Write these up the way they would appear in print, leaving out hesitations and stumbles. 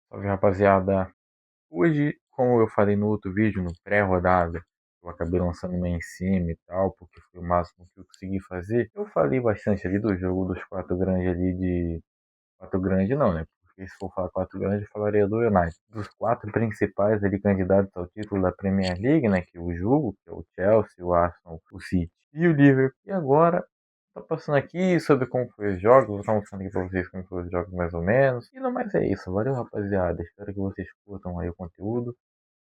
Salve, rapaziada. Hoje, como eu falei no outro vídeo, no pré-rodada, eu acabei lançando uma em cima e tal, porque foi o máximo que eu consegui fazer. Eu falei bastante ali do jogo dos quatro grandes ali de. Quatro grandes não, né? Porque se for falar quatro grandes, eu falaria do United. Dos quatro principais ali candidatos ao título da Premier League, né? Que eu julgo, que é o Chelsea, o Arsenal, o City e o Liverpool. E agora tô passando aqui sobre como foi os jogos, vou estar mostrando aqui pra vocês como foi os jogos mais ou menos. E no mais é isso, valeu rapaziada, espero que vocês curtam aí o conteúdo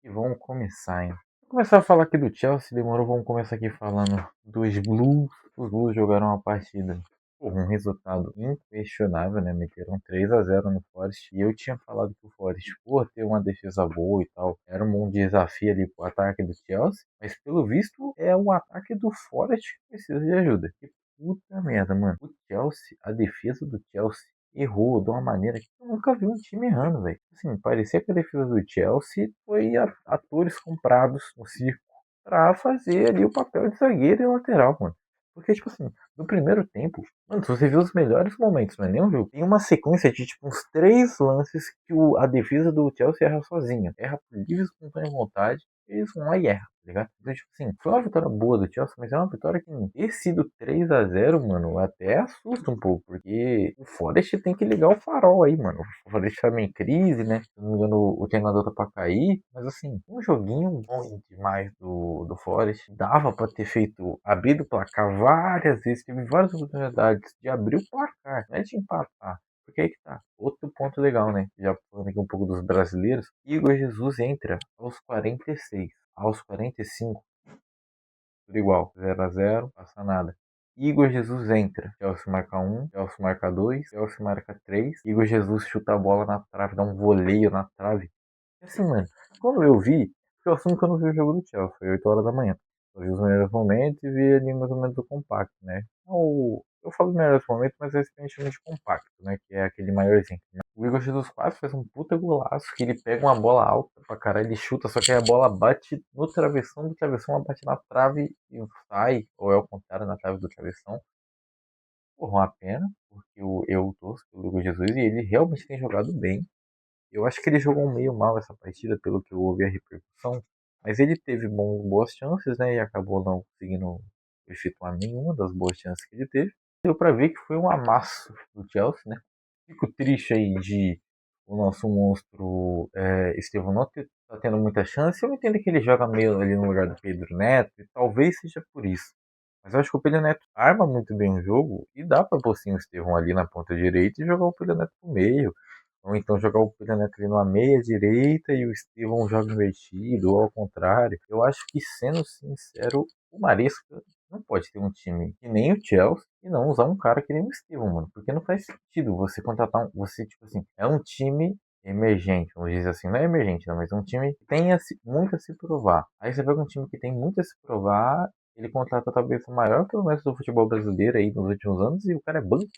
e vamos começar, hein. Vou começar a falar aqui do Chelsea, demorou, vamos começar aqui falando dos Blues. Os Blues jogaram uma partida por um resultado inquestionável, né? Meteram 3-0 no Forest. E eu tinha falado que o Forest, por ter uma defesa boa e tal, era um bom desafio ali pro ataque do Chelsea. Mas pelo visto, é o ataque do Forest que precisa de ajuda. Que puta merda, mano. O Chelsea, a defesa do Chelsea errou de uma maneira que eu nunca vi um time errando, velho. Assim, parecia que a defesa do Chelsea foi atores comprados no circo pra fazer ali o papel de zagueiro e lateral, mano. Porque, tipo assim, no primeiro tempo, mano, se você viu os melhores momentos, não é nem um jogo, tem uma sequência de, tipo, uns três lances que a defesa do Chelsea erra sozinha. Erra por livre e espontânea vontade, eles vão lá e erram, tá ligado? Então, tipo assim, foi uma vitória boa do Chelsea, mas é uma vitória que ter sido 3-0, mano, até assusta um pouco, porque o Forest tem que ligar o farol aí, mano. O Forest tá meio em crise, né? Se não me engano, o treinador tá pra cair, mas assim, um joguinho bom demais do Forest. Dava pra ter feito, abrido o placar várias vezes, teve várias oportunidades de abrir o placar, não é de empatar. Porque aí que tá. Outro ponto legal, né? Já falando aqui um pouco dos brasileiros. Igor Jesus entra aos 46. Aos 45, tudo igual. 0-0, passa nada. Igor Jesus entra. Chelsea marca 1, Chelsea marca 2, Chelsea marca 3. Igor Jesus chuta a bola na trave, dá um voleio na trave. E assim, mano, quando eu vi, eu assumo que eu não vi o jogo do Chelsea, foi 8 horas da manhã. Eu vi os melhores momentos e vi ali mais ou menos o compacto, né? Eu falo melhores momentos, mas é simplesmente compacto, né? Que é aquele maiorzinho. O Igor Jesus quase faz um puta golaço, que ele pega uma bola alta pra caralho, ele chuta, só que a bola bate no travessão, do travessão ela bate na trave e sai, ou é o contrário, na trave do travessão. Porra, uma pena, porque eu torço pelo Igor Jesus e ele realmente tem jogado bem. Eu acho que ele jogou meio mal essa partida, pelo que eu ouvi a repercussão, mas ele teve boas chances, né, e acabou não conseguindo efetuar nenhuma das boas chances que ele teve. Deu pra ver que foi um amasso do Chelsea, né? Fico triste aí de o nosso monstro Estevão não tá tendo muita chance. Eu entendo que ele joga meio ali no lugar do Pedro Neto, e talvez seja por isso. Mas eu acho que o Pedro Neto arma muito bem o jogo e dá pra pôr sim o Estevão ali na ponta direita e jogar o Pedro Neto pro meio. Ou então jogar o Pedro Neto ali numa meia direita e o Estevão joga invertido, ou ao contrário. Eu acho que, sendo sincero, o Maresca não pode ter um time que nem o Chelsea e não usar um cara que nem o Estevão, mano. Porque não faz sentido você contratar você, tipo assim, é um time emergente, vamos dizer assim, não é emergente, não, mas é um time que tem muito a se provar. Aí você pega um time que tem muito a se provar, ele contrata talvez o maior promessa do futebol brasileiro aí nos últimos anos e o cara é banco.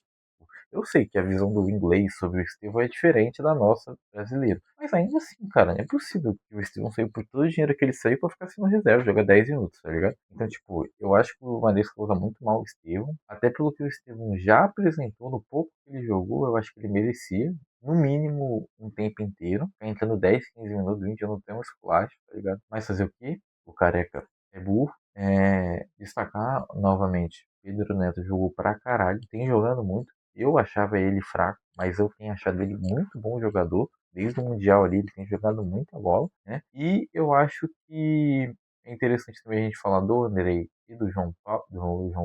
Eu sei que a visão do inglês sobre o Estevão é diferente da nossa brasileira. Mas ainda assim, cara, não é possível que o Estevão saiu por todo o dinheiro que ele saiu pra ficar sendo reserva, jogar 10 minutos, tá ligado? Então, tipo, eu acho que o Manesca usa muito mal o Estevão. Até pelo que o Estevão já apresentou no pouco que ele jogou, eu acho que ele merecia. No mínimo, um tempo inteiro. Ficar entrando 10, 15 minutos, 20, eu não tenho um splash, tá ligado? Mas fazer o quê? O careca é burro. Destacar novamente, Pedro Neto jogou pra caralho, tem jogando muito. Eu achava ele fraco, mas eu tenho achado ele muito bom jogador. Desde o Mundial ali, ele tem jogado muita bola, né? E eu acho que é interessante também a gente falar do Andrei e do João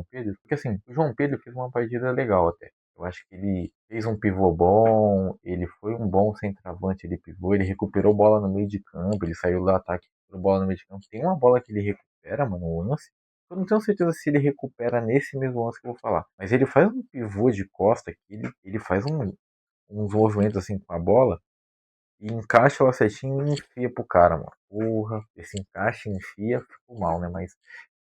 Pedro, porque assim, o João Pedro fez uma partida legal até. Eu acho que ele fez um pivô bom, ele foi um bom centroavante, ele pivô, ele recuperou bola no meio de campo, ele saiu do ataque, recuperou bola no meio de campo. Tem uma bola que ele recupera, mano, um lance. Eu não tenho certeza se ele recupera nesse mesmo lance que eu vou falar. Mas ele faz um pivô de costa que ele faz uns movimentos assim com a bola e encaixa ela certinho e enfia pro cara, mano. Porra, esse encaixe e enfia, ficou mal, né? Mas,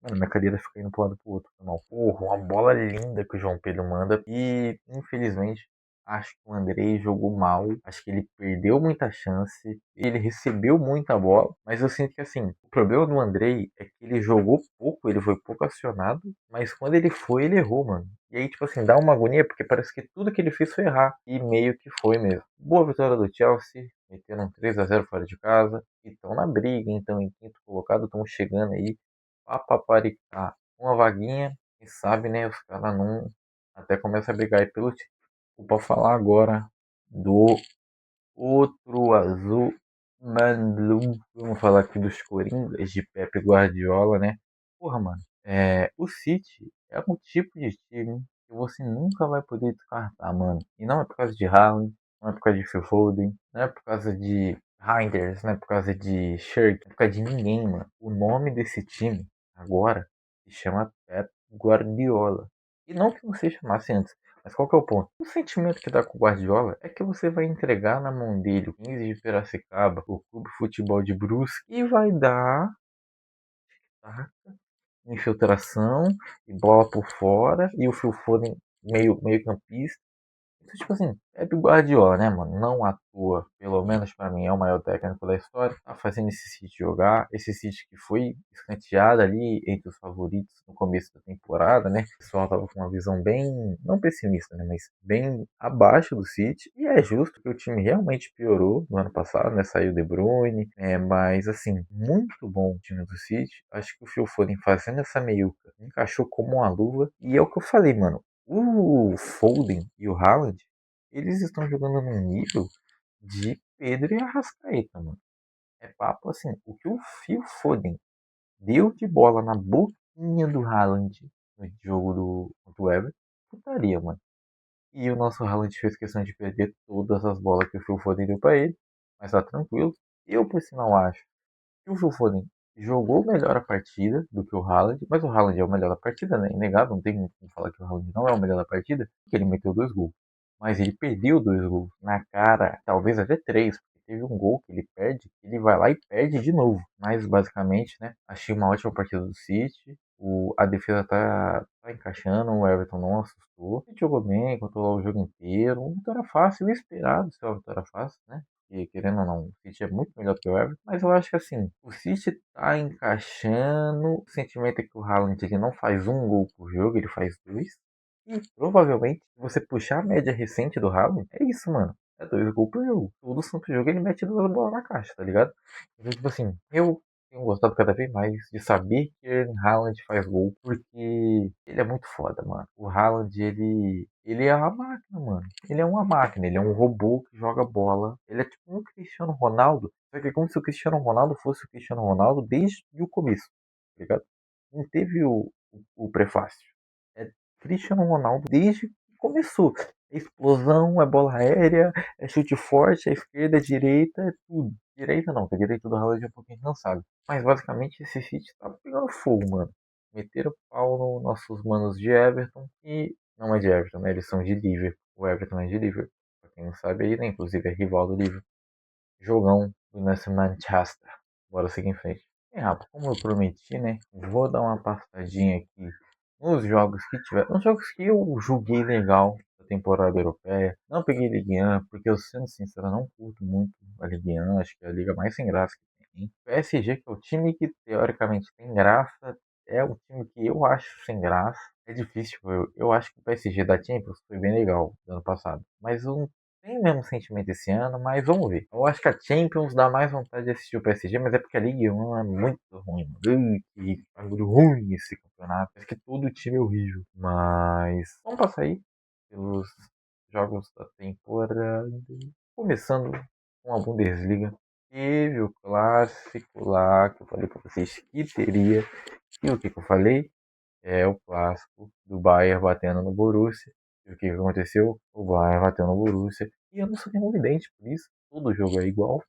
mano, minha cadeira fica indo pro lado pro outro. Não. Porra, uma bola linda que o João Pedro manda. E, infelizmente, acho que o Andrei jogou mal. Acho que ele perdeu muita chance. Ele recebeu muita bola. Mas eu sinto que, assim, o problema do Andrei é que ele jogou pouco, ele foi pouco acionado. Mas quando ele foi, ele errou, mano. E aí, tipo assim, dá uma agonia, porque parece que tudo que ele fez foi errar. E meio que foi mesmo. Boa vitória do Chelsea. meteram 3-0 fora de casa e estão na briga, então em quinto colocado estão chegando aí a paparicar uma vaguinha, quem sabe, né, os caras não até começam a brigar aí pelo título. Vou falar agora do outro azul Manlu. Vamos falar aqui dos Coringas de Pepe Guardiola, né? Porra, mano. O City é um tipo de time que você nunca vai poder descartar, mano. E não é por causa de Haaland, não é por causa de Phil Foden, não é por causa de Reinders, não é por causa de Shirk, não é por causa de ninguém, mano. O nome desse time agora se chama Pep Guardiola. E não que não se chamasse antes. Mas qual que é o ponto? O sentimento que dá com o Guardiola é que você vai entregar na mão dele o 15 de Piracicaba, o Clube Futebol de Brusque, e vai dar, tá, infiltração e bola por fora, e o Phil Foden meio campista. Então, tipo assim, Pep Guardiola, né, mano? Não atua, pelo menos pra mim, é o maior técnico da história. Tá fazendo esse City jogar. Esse City que foi escanteado ali entre os favoritos no começo da temporada, né? O pessoal tava com uma visão bem, não pessimista, né? Mas bem abaixo do City. E é justo que o time realmente piorou no ano passado, né? Saiu De Bruyne. Mas, assim, muito bom o time do City. Acho que o Phil Foden fazendo essa meiuca encaixou como uma luva. E é o que eu falei, mano. O Foden e o Haaland, eles estão jogando num nível de Pedro e Arrascaeta, mano. É papo assim, o que o Phil Foden deu de bola na boquinha do Haaland no jogo do Everton, putaria, mano. E o nosso Haaland fez questão de perder todas as bolas que o Phil Foden deu pra ele, mas tá tranquilo. Eu, por sinal, acho que o Phil Foden jogou melhor a partida do que o Haaland, mas o Haaland é o melhor da partida, né? Inegável, não tem como falar que o Haaland não é o melhor da partida, porque ele meteu 2 gols. Mas ele perdeu 2 gols na cara, talvez até 3, porque teve um gol que ele perde, ele vai lá e perde de novo. Mas basicamente, né? Achei uma ótima partida do City. A defesa tá encaixando, o Everton não assustou. Ele jogou bem, controlou o jogo inteiro. Uma vitória fácil, esperado ser uma vitória fácil, né? E querendo ou não, o City é muito melhor que o Everton. Mas eu acho que assim, o City tá encaixando. O sentimento é que o Haaland ele não faz um gol por jogo, ele faz dois. E provavelmente, se você puxar a média recente do Haaland, é isso, mano. É 2 gols por jogo. Todo santo jogo ele mete 2 bolas na caixa, tá ligado? Então, tipo assim, eu tenho gostado cada vez mais de saber que Erling Haaland faz gol, porque ele é muito foda, mano. O Haaland, ele é uma máquina, mano. Ele é uma máquina, ele é um robô que joga bola. Ele é tipo um Cristiano Ronaldo, só que é como se o Cristiano Ronaldo fosse o Cristiano Ronaldo desde o começo, tá ligado? Não teve o prefácio. É Cristiano Ronaldo desde que começou. É explosão, é bola aérea, é chute forte, é esquerda, é direita, é tudo. Direita não, porque a direita do Haaland é um pouquinho cansado. Mas basicamente esse City tá pegando fogo, mano. Meteram pau nos nossos manos de Everton e não é de Everton, né? Eles são de Liverpool. O Everton é de Liverpool. Pra quem não sabe aí, né? Inclusive é rival do Liverpool. Jogão do nosso Manchester. Bora seguir em frente. E, rapaz, como eu prometi, né? Vou dar uma passadinha aqui nos jogos que tiver. Nos jogos que eu julguei legal da temporada europeia. Não peguei Ligue 1, porque eu, sendo sincero, não curto muito a Ligue 1. Acho que é a liga mais sem graça que tem. PSG, que é o time que teoricamente tem graça, é o time que eu acho sem graça. É difícil, eu acho que o PSG da Champions foi bem legal no ano passado. Mas eu não tenho o mesmo sentimento esse ano, mas vamos ver. Eu acho que a Champions dá mais vontade de assistir o PSG, mas é porque a Ligue 1 é muito ruim, mano. Que bagulho ruim esse campeonato. Acho que todo time é horrível. Mas vamos passar aí pelos jogos da temporada. Começando com a Bundesliga. Teve o clássico lá que eu falei pra vocês que teria. E o que eu falei? É o clássico do Bayern batendo no Borussia. E o que aconteceu? O Bayern bateu no Borussia. E eu não sou nenhum vidente por isso. Todo jogo é igual.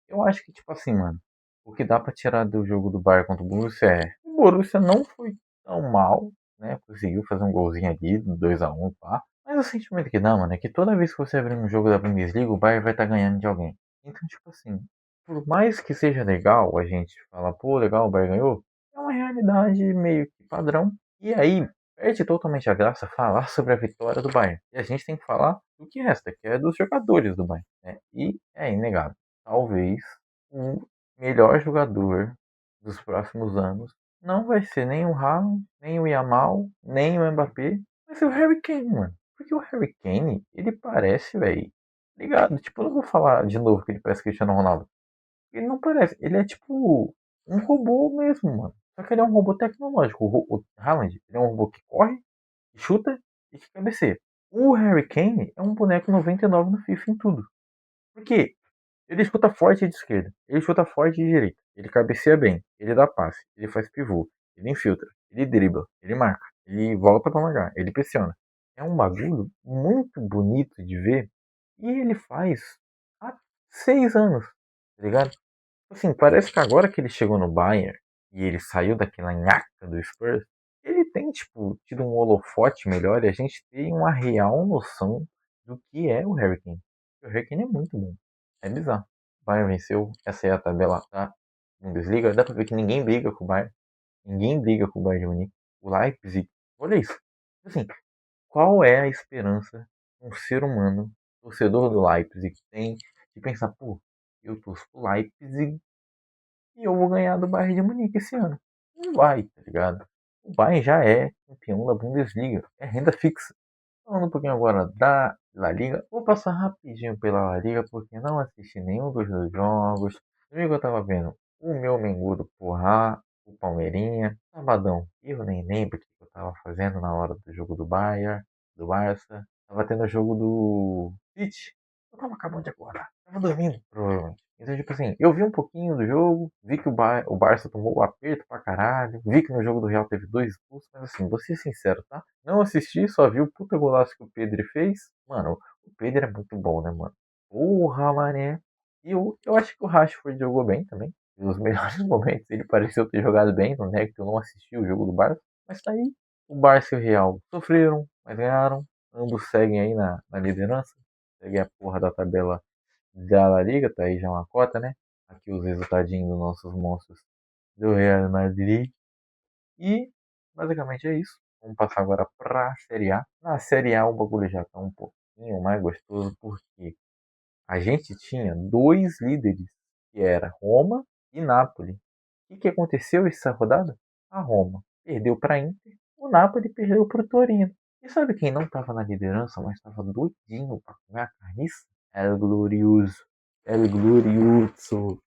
Eu acho que, tipo assim, mano, o que dá pra tirar do jogo do Bayern contra o Borussia é: o Borussia não foi tão mal, né? Conseguiu fazer um golzinho ali, 2-1, pá. Mas o sentimento que dá, mano, é que toda vez que você abrir um jogo da Bundesliga, o Bayern vai estar ganhando de alguém. Então, tipo assim, por mais que seja legal a gente falar, pô, legal, o Bayern ganhou, é uma realidade meio que padrão. E aí, perde totalmente a graça falar sobre a vitória do Bayern. E a gente tem que falar do que resta, que é dos jogadores do Bayern, né? E é inegável. Talvez o melhor jogador dos próximos anos não vai ser nem o Haaland, nem o Yamal, nem o Mbappé, vai ser o Harry Kane, mano. Porque o Harry Kane, ele parece, velho. ligado? Tipo, eu não vou falar de novo que ele parece Cristiano Ronaldo. Ele não parece, ele é tipo um robô mesmo, mano. Só que ele é um robô tecnológico. O Haaland, ele é um robô que corre, que chuta e que cabeceia. O Harry Kane é um boneco 99 no FIFA em tudo. Por quê? Ele chuta forte de esquerda, ele chuta forte de direita, ele cabeceia bem, ele dá passe, ele faz pivô, ele infiltra, ele dribla, ele marca, ele volta pra marcar, ele pressiona. É um bagulho muito bonito de ver e ele faz há 6 anos, tá ligado? Assim, parece que agora que ele chegou no Bayern e ele saiu daquela nhaca do Spurs, ele tem, tipo, tido um holofote melhor e a gente tem uma real noção do que é o Harry Kane. O Harry Kane é muito bom. É bizarro. O Bayern venceu, essa é a tabela da Bundesliga. Dá pra ver que ninguém briga com o Bayern. Ninguém briga com o Bayern de Munique. O Leipzig, olha isso. Assim, qual é a esperança que um ser humano, torcedor do Leipzig, tem de pensar, pô, eu torço pro Leipzig e eu vou ganhar do Bayern de Munique esse ano. Não vai, tá ligado? O Bayern já é campeão da Bundesliga, é renda fixa. Falando um pouquinho agora da La Liga, vou passar rapidinho pela La Liga porque não assisti nenhum dos dois jogos. Domingo eu tava vendo o meu Mengudo porrar, o Palmeirinha. Sabadão, eu nem lembro o que eu tava fazendo na hora do jogo do Bayern, do Barça. Tava tendo o jogo do City. Eu tava acabando de acordar. Tava dormindo, provavelmente. Então, tipo assim, eu vi um pouquinho do jogo, vi que o Barça tomou o aperto pra caralho, vi que no jogo do Real teve 2 expulsos, mas assim, vou ser sincero, tá? Não assisti, só vi o puta golaço que o Pedro fez. Mano, o Pedro é muito bom, né, mano? Porra, mané. E eu acho que o Rashford jogou bem também. Nos melhores momentos ele pareceu ter jogado bem, não é que eu não assisti o jogo do Barça. Mas tá aí. O Barça e o Real sofreram, mas ganharam. Ambos seguem aí na liderança. Seguem a porra da tabela da La Liga, tá aí já uma cota, né? Aqui os resultadinhos dos nossos monstros do Real Madrid. E basicamente é isso. Vamos passar agora para a Série A. Na Série A o bagulho já está um pouquinho mais gostoso porque a gente tinha dois líderes, que era Roma e Napoli. O que aconteceu essa rodada? A Roma perdeu para a Inter, o Napoli perdeu para o Torino. E sabe quem não estava na liderança, mas estava doidinho para comer a carniça? El Glorioso. El Glorioso.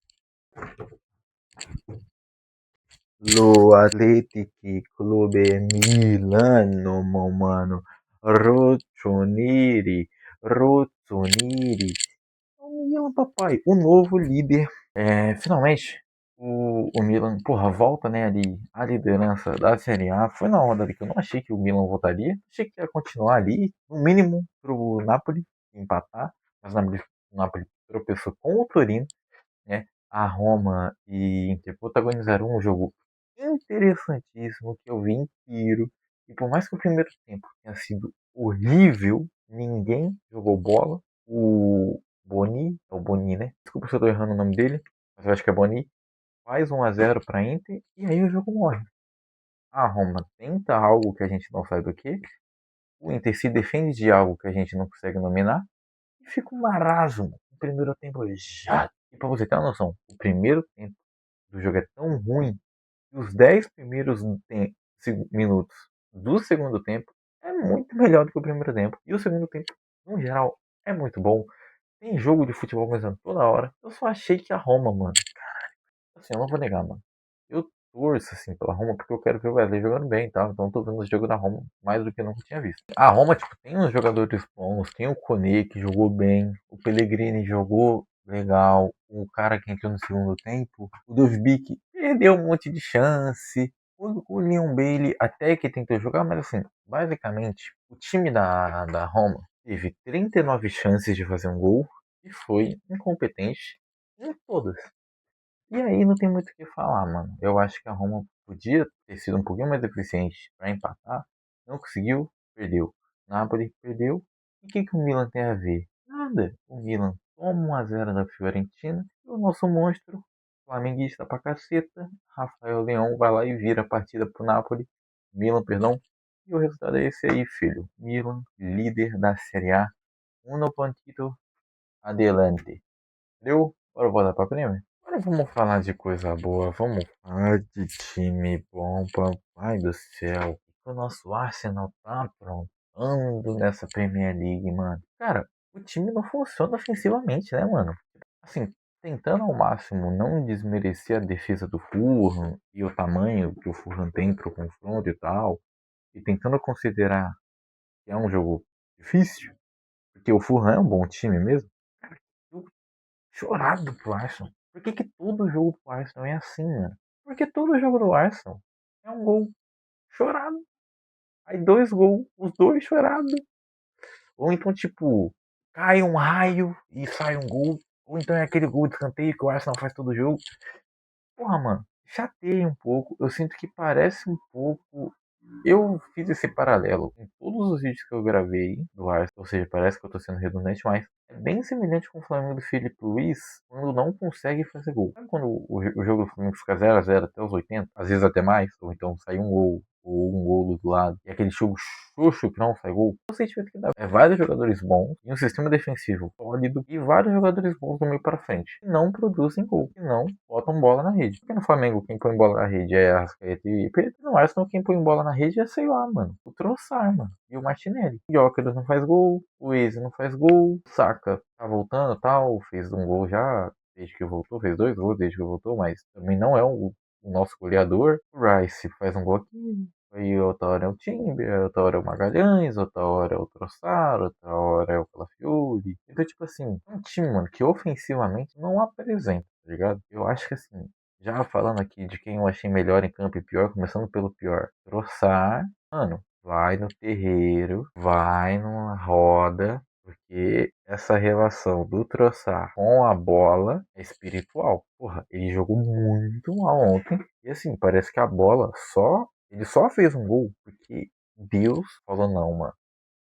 Lo Atletic Clube Milano, meu mano. Rossoneri. Rossoneri. O Milan, papai. O novo líder. Finalmente, o Milan, porra, volta, né, ali, a liderança da Série A. Foi na onda ali que eu não achei que o Milan voltaria. Achei que ia continuar ali, no mínimo, pro Napoli empatar. Mas o Napoli tropeçou com o Torino, né? A Roma e Inter protagonizaram um jogo interessantíssimo que eu vi inteiro. E por mais que o primeiro tempo tenha sido horrível, ninguém jogou bola. O Boni, é o Boni, né? Desculpa se eu tô errando o nome dele, mas eu acho que é Boni. Faz 1-0 para Inter e aí o jogo morre. A Roma tenta algo que a gente não sabe o que. O Inter se defende de algo que a gente não consegue nominar. E fica um marasmo. O primeiro tempo já. E pra você ter uma noção, o primeiro tempo do jogo é tão ruim que os 10 primeiros minutos do segundo tempo é muito melhor do que o primeiro tempo. E o segundo tempo, no geral, é muito bom. Tem jogo de futebol começando toda hora. Eu só achei que a Roma, mano. Assim, eu não vou negar, mano. Eu torço, assim, pela Roma porque eu quero ver o Wesley jogando bem e tal. Então eu tô vendo os jogos da Roma mais do que eu nunca tinha visto. A Roma, tipo, tem uns jogadores bons. Tem o Kone, que jogou bem. O Pellegrini jogou legal. O cara que entrou no segundo tempo. O Dovbik perdeu um monte de chance. O Leon Bailey até que tentou jogar, mas assim, basicamente, o time da Roma teve 39 chances de fazer um gol e foi incompetente em todas. E aí não tem muito o que falar, mano. Eu acho que a Roma podia ter sido um pouquinho mais eficiente para empatar. Não conseguiu, perdeu. Napoli perdeu. E o que o Milan tem a ver? Nada. O Milan toma 1-0 da Fiorentina. E o nosso monstro, flamenguista pra caceta, Rafael Leão, vai lá e vira a partida pro Napoli. Milan, perdão. E o resultado é esse aí, filho. Milan, líder da Série A. Uno puntito adelante. Deu? Bora voltar pra prêmio? Agora vamos falar de coisa boa, vamos falar de time bom, papai do céu. O nosso Arsenal tá aprontando nessa Premier League, mano. Cara, o time não funciona ofensivamente, né, mano? Assim, tentando ao máximo não desmerecer a defesa do Fulham e o tamanho que o Fulham tem pro confronto e tal, e tentando considerar que é um jogo difícil, porque o Fulham é um bom time mesmo, eu chorado pro Arsenal. Por que, que todo jogo pro Arsenal é assim, mano? Porque todo jogo do Arsenal é um gol chorado. Aí dois gols, os dois chorados. Ou então, tipo, cai um raio e sai um gol. Ou então é aquele gol de escanteio que o Arsenal faz todo jogo. Porra, mano, chateia um pouco. Eu sinto que parece um pouco. Eu fiz esse paralelo em todos os vídeos que eu gravei do Arsenal, ou seja, parece que eu tô sendo redundante, mas é bem semelhante com o Flamengo do Felipe Luiz quando não consegue fazer gol. Sabe quando o jogo do Flamengo fica 0 a 0 até os 80, às vezes até mais, ou então sai um gol ou um gol do lado, e aquele jogo xoxo que não sai gol, o sentimento que dá é vários jogadores bons, e um sistema defensivo sólido, e vários jogadores bons do meio para frente, que não produzem gol, que não botam bola na rede. Porque no Flamengo quem põe bola na rede é Arrascaeta e Pedro, no Arsenal quem põe bola na rede é, sei lá, mano, o Trossard, mano, e o Martinelli. O Gyökeres não faz gol, o Eze não faz gol, o Saka tá voltando tal, fez um gol já desde que voltou, fez dois gols desde que voltou, mas também não é o nosso goleador. O Rice faz um gol aqui, aí outra hora é o Timber, outra hora é o Magalhães, outra hora é o Trossard, outra hora é o Calafiori. Então, tipo assim, é um time, mano, que ofensivamente não apresenta, tá ligado? Eu acho que assim, já falando aqui de quem eu achei melhor em campo e pior, começando pelo pior, Trossard, mano, vai no terreiro, vai numa roda, porque essa relação do Trossard com a bola é espiritual. Porra, ele jogou muito mal ontem. E assim, parece que a bola só. Ele só fez um gol porque Deus falou: não, mano.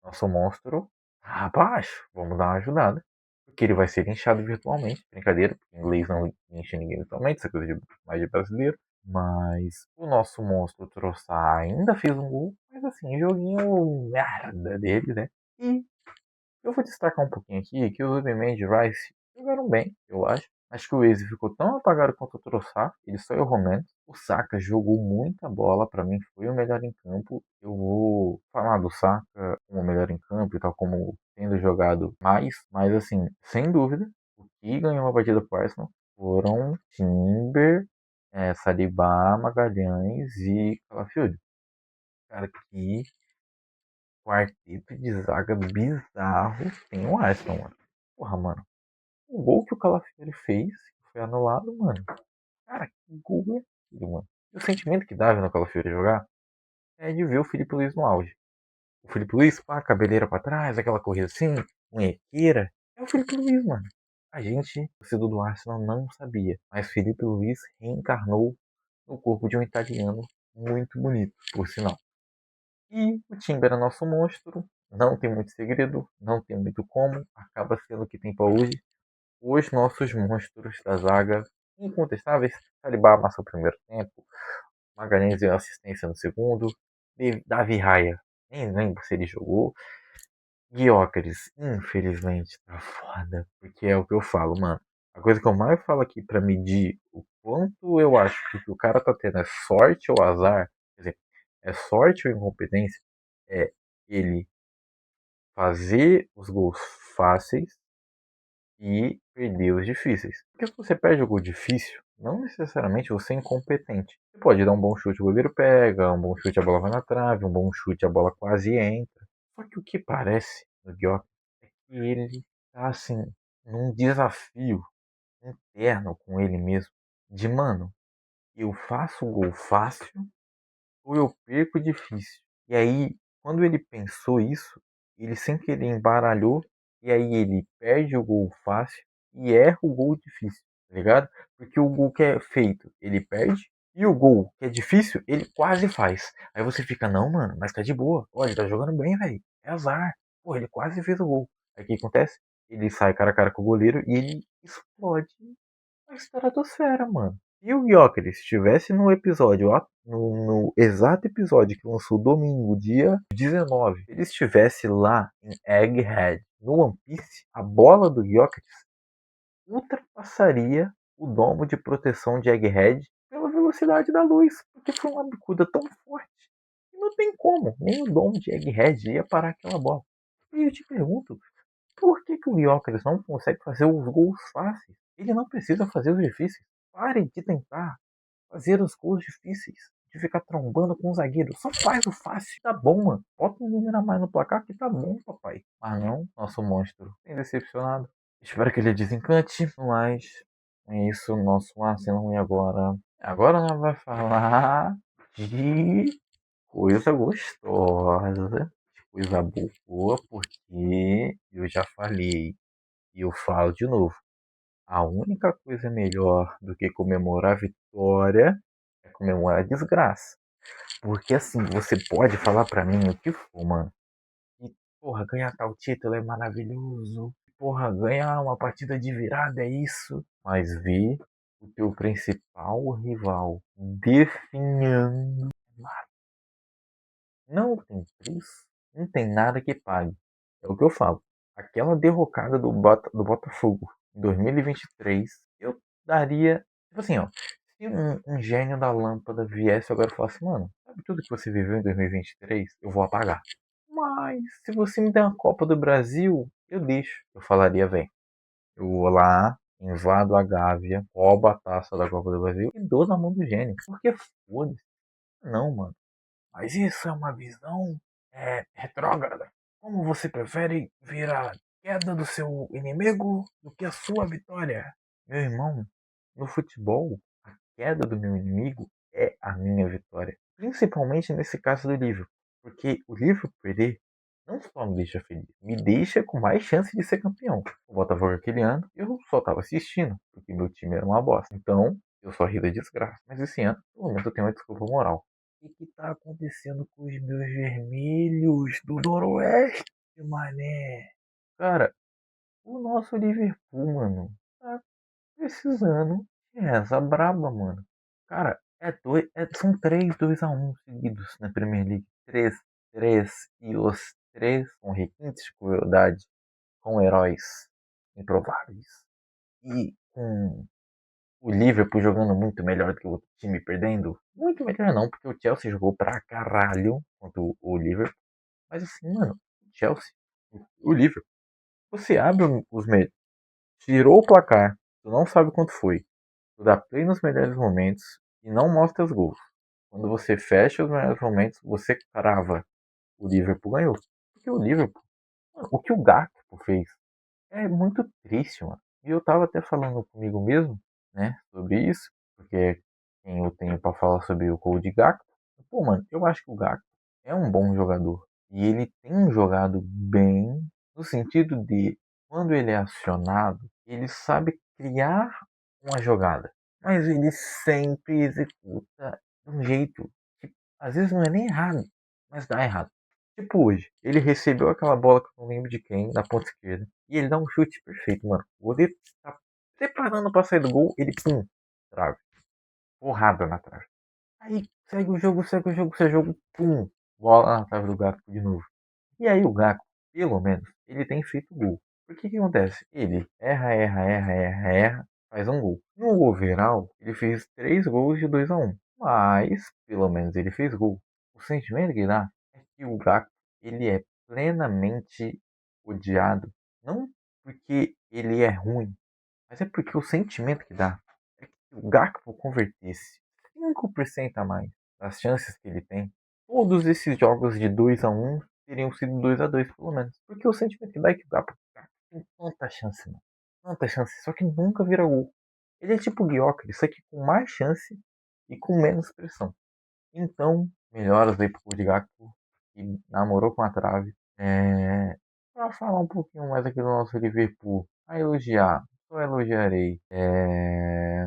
Nosso monstro tá abaixo. Vamos dar uma ajudada. Porque ele vai ser linchado virtualmente. Brincadeira, porque em inglês não lincha ninguém virtualmente. Isso é coisa mais de brasileiro. Mas o nosso monstro Troçar ainda fez um gol. Mas assim, joguinho merda dele, né? E eu vou destacar um pouquinho aqui que o Zubimendi e o Rice jogaram bem, eu acho. Acho que o Eze ficou tão apagado quanto o Trossard, ele só errou menos. O Saka jogou muita bola, para mim foi o melhor em campo. Eu vou falar do Saka como o melhor em campo e tal, como tendo jogado mais, mas assim, sem dúvida, o que ganhou a partida pro Arsenal foram Timber, Saliba, Magalhães e Calafiori. Cara, que quarteto de zaga bizarro tem o Arsenal, mano. Porra, mano. O gol que o Calafiori fez, que foi anulado, mano. Cara, que gol é aquele, mano? E o sentimento que dava no Calafiori jogar é de ver o Felipe Luiz no auge. O Felipe Luiz, pá, cabeleira pra trás, aquela corrida assim, munhequeira. É o Felipe Luiz, mano. A gente, o torcedor do Arsenal, não sabia. Mas Felipe Luiz reencarnou no corpo de um italiano muito bonito, por sinal. E o Timber é nosso monstro. Não tem muito segredo, não tem muito como. Acaba sendo o que tem para hoje. Os nossos monstros da zaga incontestáveis. Saliba amassou o primeiro tempo. Magalhães deu assistência no segundo. Davi Raia, nem lembro se ele jogou. Gyökeres, infelizmente, tá foda. Porque é o que eu falo, mano. A coisa que eu mais falo aqui pra medir o quanto eu acho que o que o cara tá tendo é sorte ou azar. Quer dizer, é sorte ou incompetência. É ele fazer os gols fáceis e perder os difíceis. Porque se você perde o gol difícil, não necessariamente você é incompetente. Você pode dar um bom chute, o goleiro pega, um bom chute, a bola vai na trave, um bom chute, a bola quase entra. Só que o que parece no Gyok é que ele tá assim, num desafio interno com ele mesmo. De mano, eu faço o gol fácil ou eu perco difícil. E aí, quando ele pensou isso, ele sem querer embaralhou, e aí ele perde o gol fácil e erra o gol difícil, tá ligado? Porque o gol que é feito, ele perde, e o gol que é difícil, ele quase faz. Aí você fica, não, mano, mas tá de boa. Ó, ele tá jogando bem, velho. É azar. Pô, ele quase fez o gol. Aí o que acontece? Ele sai cara a cara com o goleiro e ele explode a estratosfera, mano. E o Gyökeres estivesse no episódio, no exato episódio que lançou domingo, dia 19, ele estivesse lá em Egghead, no One Piece, a bola do Gyökeres ultrapassaria o domo de proteção de Egghead pela velocidade da luz, porque foi uma bicuda tão forte que não tem como, nem o domo de Egghead ia parar aquela bola. E eu te pergunto, Por que, que o Gyökeres não consegue fazer os gols fáceis? Ele não precisa fazer os difíceis. Parem de tentar fazer os gols difíceis. De ficar trombando com o zagueiro. Só faz o fácil. Tá bom, mano. Bota um número a mais no placar que tá bom, papai. Mas não, nosso monstro tem decepcionado. Espero que ele desencante, mas é isso, nosso Arsenal. E agora? Agora nós vai falar de coisa gostosa, de coisa boa, porque eu já falei e eu falo de novo. A única coisa melhor do que comemorar a vitória é comemorar a desgraça. Porque assim, você pode falar pra mim o que for, mano. E, porra, ganhar tal título é maravilhoso. Porra, ganhar uma partida de virada é isso. Mas ver o teu principal rival definhando. Não tem preço. Não tem nada que pague. É o que eu falo. Aquela derrocada do Botafogo em 2023, eu daria. Tipo assim, ó. Se um gênio da lâmpada viesse agora e falasse, mano, sabe tudo que você viveu em 2023? Eu vou apagar. Mas se você me der uma Copa do Brasil, eu deixo. Eu falaria, vem. Eu vou lá, invado a Gávea, roubo a taça da Copa do Brasil e dou na mão do gênio. Porque foda-se. Não, mano. Mas isso é uma visão retrógrada. Como você prefere ver a queda do seu inimigo do que a sua vitória? Meu irmão, no futebol, a queda do meu inimigo é a minha vitória. Principalmente nesse caso do livro. Porque o livro perder não só me deixa feliz, me deixa com mais chance de ser campeão. O Botafogo aquele ano, eu só estava assistindo, porque meu time era uma bosta. Então, eu só ri da desgraça. Mas esse ano, pelo menos eu tenho uma desculpa moral. O que tá acontecendo com os meus vermelhos do Noroeste, mané? Cara, o nosso Liverpool, mano, tá precisando de essa braba, mano. Cara, são 3-2-1 seguidos na Premier League. 3-3 e os três com requintes de crueldade, com heróis improváveis. E com o Liverpool jogando muito melhor do que o time perdendo. Muito melhor não, porque o Chelsea jogou pra caralho contra o Liverpool. Mas assim, mano, o Chelsea, o Liverpool, você abre os meios, tirou o placar, tu não sabe quanto foi. Tu dá play nos melhores momentos e não mostra os gols. Quando você fecha os melhores momentos, você crava. O Liverpool ganhou. Porque o Liverpool, o que o Gakpo fez é muito triste, mano. E eu tava até falando comigo mesmo, né, sobre isso, porque quem eu tenho pra falar sobre o Cody Gakpo, pô, mano, eu acho que o Gakpo é um bom jogador. E ele tem jogado bem, no sentido de, quando ele é acionado, ele sabe criar uma jogada. Mas ele sempre executa de um jeito que, às vezes não é nem errado, mas dá errado. Tipo hoje, ele recebeu aquela bola que eu não lembro de quem, na ponta esquerda, e ele dá um chute perfeito, mano. O goleiro tá preparando pra sair do gol, ele pum, trave. Porrada na trave. Aí segue o jogo, segue o jogo, segue o jogo, pum, bola na trave do Gato de novo. E aí o Gato, pelo menos, ele tem feito gol. Porque o que acontece? Ele erra, erra, erra, erra, erra, faz um gol. No overall, ele fez 3 gols de 2-1. Mas, pelo menos ele fez gol. O sentimento que dá é que o Gato, ele é plenamente odiado. Não porque ele é ruim, mas é porque o sentimento que dá é que se o Gakpo convertesse 5% a mais das chances que ele tem, todos esses jogos de 2-1 teriam sido 2-2 pelo menos. Porque o sentimento que dá é que o Gakpo tem tanta chance, mano. Tanta chance, só que nunca vira gol. Ele é tipo o Gyökeres, só que com mais chance e com menos pressão. Então, melhoras aí pro Cody Gakpo, que namorou com a trave. Para falar um pouquinho mais aqui do nosso Liverpool, a elogiar, só elogiarei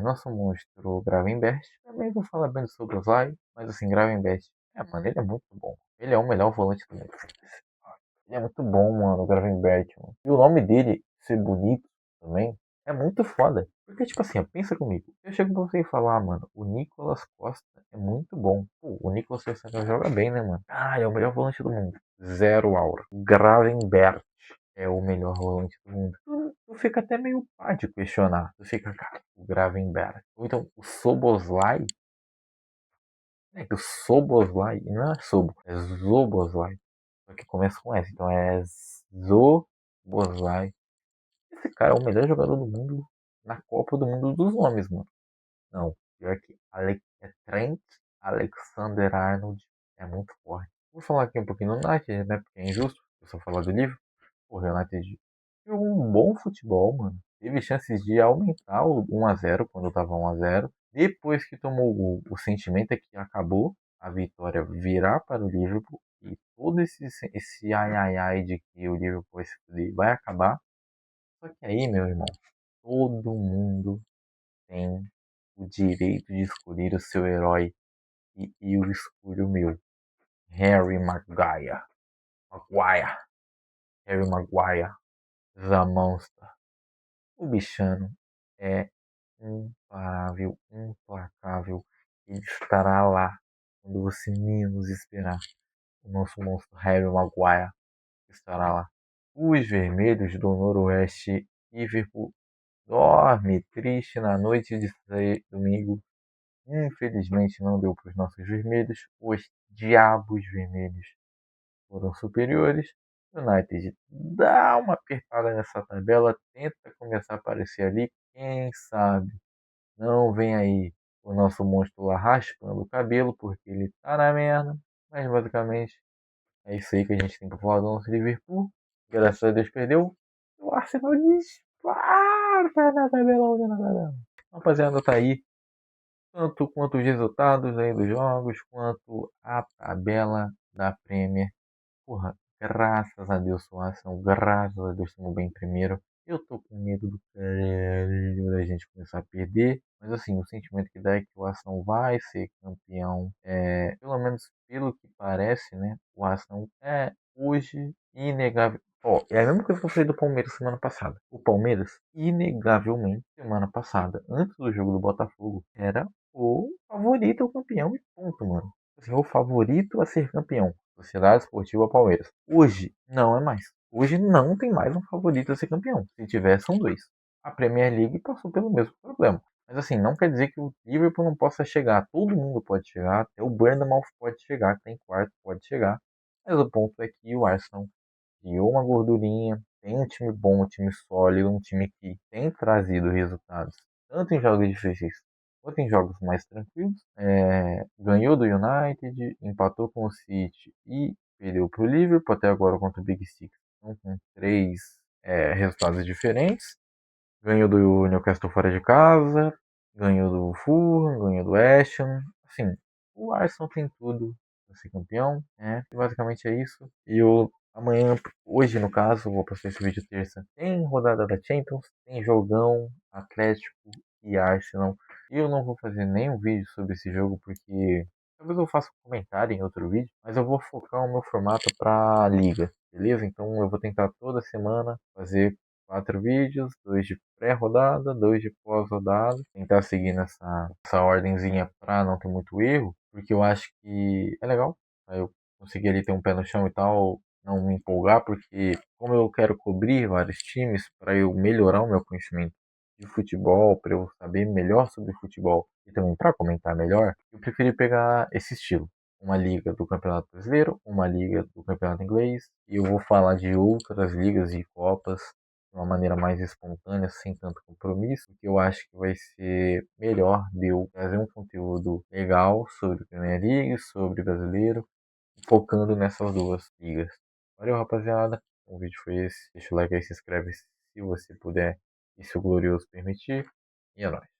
nosso monstro Gravenberch. Também vou falar bem sobre o Zay, mas assim, Gravenberch, mano, ele é muito bom. Ele é o melhor volante do mundo. Ele é muito bom, mano, o Gravenberch, mano. E o nome dele ser bonito também é muito foda. Porque, tipo assim, ó, pensa comigo. Eu chego pra você e falar, mano, o Nicolas Costa é muito bom. Pô, o Nicolas Costa joga bem, né, mano? Ah, é o melhor volante do mundo. Zero aura. O Gravenberch é o melhor volante do mundo. Tu fica até meio pá de questionar. Tu fica, cara, o Gravenberch. Ou então, o Soboslai. É que o Soboslai, não é Sobo, é Zoboslai. Só que começa com S, então é Zo Boslai. Esse cara é o melhor jogador do mundo na Copa do Mundo dos Homens, mano. Não, pior que é Trent Alexander-Arnold é muito forte. Vou falar aqui um pouquinho do United, né? Porque é injusto eu só falar do livro. O United jogou um bom futebol, mano. Teve chances de aumentar o 1-0 quando tava 1-0. Depois que tomou o sentimento é que acabou a vitória virar para o Liverpool. E todo esse ai ai ai de que o Liverpool vai acabar. Só que aí, meu irmão, todo mundo tem o direito de escolher o seu herói. E eu escolho o meu. Harry Maguire. Maguire. Harry Maguire. The Monster. O bichano é imparável, implacável. Ele estará lá quando você menos esperar. O nosso monstro Harry Maguire estará lá. Os vermelhos do Noroeste Liverpool dorme triste na noite de domingo. Infelizmente não deu para os nossos vermelhos. Os diabos vermelhos foram superiores. O United dá uma apertada nessa tabela, tenta começar a aparecer ali. Quem sabe não vem aí o nosso monstro lá raspando o cabelo porque ele tá na merda. Mas basicamente é isso aí que a gente tem para falar do nosso Liverpool. Graças a Deus perdeu. O Arsenal dispara na tabela, olha na tabela. Rapaziada, tá aí tanto quanto os resultados aí dos jogos, quanto a tabela da Premier. Porra, graças a Deus o Arsenal, graças a Deus estamos bem em primeiro. Eu tô com medo do caralho da gente começar a perder. Mas assim, o sentimento que dá é que o Arsenal vai ser campeão. Pelo menos pelo que parece, né? O Arsenal é hoje inegável. Ó, é a mesma coisa que eu falei do Palmeiras semana passada. O Palmeiras, inegavelmente, semana passada, antes do jogo do Botafogo, era o favorito ao campeão e ponto, mano. Assim, o favorito a ser campeão. Sociedade Esportiva Palmeiras. Hoje não é mais. Hoje não tem mais um favorito a ser campeão. Se tiver, são dois. A Premier League passou pelo mesmo problema. Mas assim, não quer dizer que o Liverpool não possa chegar. Todo mundo pode chegar. Até o Bournemouth pode chegar. Tem quarto, pode chegar. Mas o ponto é que o Arsenal criou uma gordurinha. Tem um time bom, um time sólido. Um time que tem trazido resultados. Tanto em jogos difíceis quanto em jogos mais tranquilos. Ganhou do United, empatou com o City e perdeu para o Liverpool. Até agora contra o Big Six, então, com três resultados diferentes. Ganhou do Newcastle fora de casa, ganhou do Fulham, ganhou do West Ham. Assim, o Arsenal tem tudo para ser campeão, né? E basicamente é isso. E eu amanhã, hoje no caso, vou postar esse vídeo terça. Tem rodada da Champions, tem jogão Atlético e Arsenal. Eu não vou fazer nenhum vídeo sobre esse jogo porque talvez eu faça um comentário em outro vídeo, mas eu vou focar o meu formato para liga, beleza? Então eu vou tentar toda semana fazer 4 vídeos, 2 de pré-rodada, 2 de pós-rodada. Tentar seguir nessa ordemzinha pra não ter muito erro, porque eu acho que é legal. Aí eu conseguir ali ter um pé no chão e tal, não me empolgar, porque como eu quero cobrir vários times para eu melhorar o meu conhecimento de futebol, para eu saber melhor sobre futebol e também para comentar melhor, eu preferi pegar esse estilo. Uma liga do Campeonato Brasileiro, uma liga do Campeonato Inglês, e eu vou falar de outras ligas e copas de uma maneira mais espontânea, sem tanto compromisso, que eu acho que vai ser melhor de eu trazer um conteúdo legal sobre Premier League, sobre brasileiro, focando nessas duas ligas. Valeu, rapaziada. O vídeo foi esse. Deixa o like aí, se inscreve se você puder e se o glorioso permitir. E é nóis.